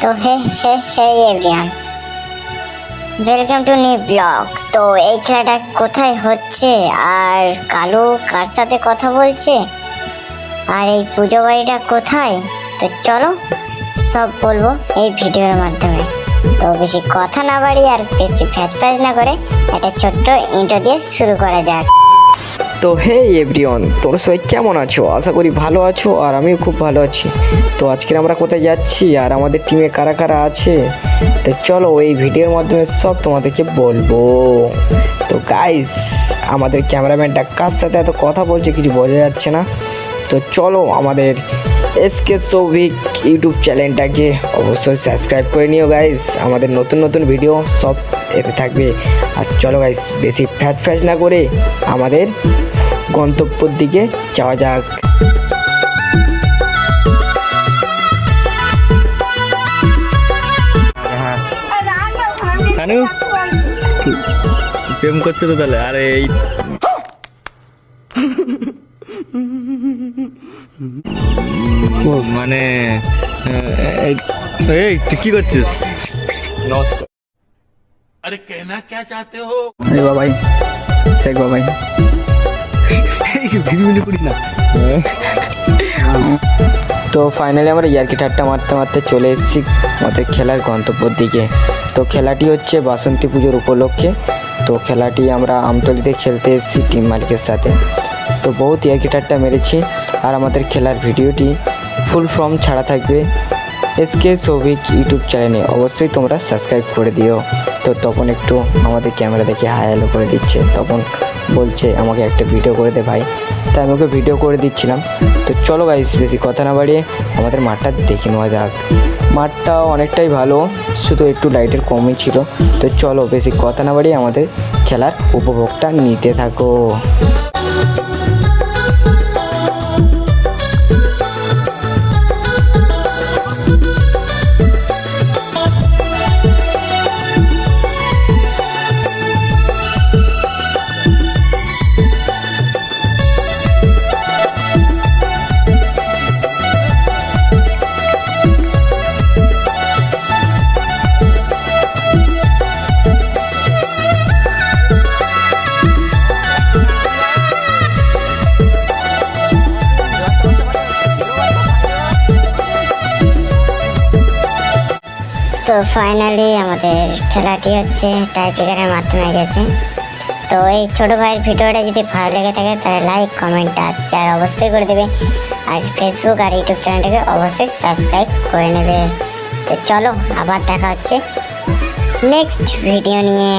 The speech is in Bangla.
তো hey everyone, welcome to new blog. তো এই খেলাটা কোথায় হচ্ছে, আর কালু কার সাথে কথা বলছে, আর এই পুজো বাড়িটা কোথায়, তো চলো সব বলবো এই ভিডিওর মাধ্যমে। তো বেশি কথা না বাড়ি আর বেশি ফ্যাচ না করে একটা ছোট্ট ইন্ট্রো দিয়ে শুরু করা যাক। তো হে এভরিওয়ান, তোমরা সবাই কেমন আছো? আশা করি ভালো আছো, আর আমিও খুব ভালো আছি। তো আজকে আমরা কোথায় যাচ্ছি আর আমাদের টিমে কারা কারা আছে, তো চলো এই ভিডিওর মাধ্যমে সব তোমাদেরকে বলবো। তো গাইস, আমাদের ক্যামেরাম্যানটা কার সাথে এত কথা বলছে কিছু বোঝা যাচ্ছে না। তো চলো আমাদের এসকে সৌভিক ইউটিউব চ্যানেলটাকে অবশ্যই সাবস্ক্রাইব করে নিও গাইস, আমাদের নতুন নতুন ভিডিও সব এতে থাকবে। আর চলো গাইস, বেশি ফ্যাচ না করে আমাদের গন্তব্যের দিকে যাওয়া যাক। সানু প্রেম করছে তো তাহলে? আরে এই মানে এই তুই কি করছিস? अरे कहना क्या चाहते हो? अरे बाबाई শেখ বাবাই ভিডিও করিস না। তো ফাইনালি আমরা ইয়ার্কি ঠাট্টা মারতে মারতে চলে এসেছি আমাদের খেলার গন্তব্যের দিকে। তো খেলাটি হচ্ছে বাসন্তী পুজোর উপলক্ষে। তো খেলাটি আমরা আমতলিতে খেলতে এসেছি টিম মালিকের সাথে। তো বহুত ইয়ার্কি ঠাট্টা মেরেছি, আর আমাদের খেলার ভিডিওটি ফুল ফর্ম ছাড়া থাকবে এসকে সৌভিক ইউটিউব চ্যানেলে, অবশ্যই তোমরা সাবস্ক্রাইব করে দিও। তো তখন একটু আমাদের ক্যামেরা দেখে হাই হ্যালো করে দিচ্ছে, তখন বলছে আমাকে একটা ভিডিও করে দে ভাই, তাই আমি ওকে ভিডিও করে দিচ্ছিলাম। তো চলো গাইস, বেশি কথা না বাড়িয়ে আমাদের মাঠটা দেখে নেওয়া যাক। মাঠটা অনেকটাই ভালো, শুধু একটু লাইটের কমই ছিল। তো চলো বেশি কথা না বাড়িয়ে আমাদের খেলার উপভোগটা নিতে থাকো। তো ফাইনালি আমাদের খেলাটি হচ্ছে টাইব্রেকারের মাধ্যমে গেছে। তো এই ছোটো ভাইয়ের ভিডিওটা যদি ভালো লেগে থাকে তাহলে লাইক কমেন্ট আর শেয়ার অবশ্যই করে দেবে, আর ফেসবুক আর ইউটিউব চ্যানেলটাকে অবশ্যই সাবস্ক্রাইব করে নেবে। তো চলো আবার দেখা হচ্ছে নেক্সট ভিডিও নিয়ে।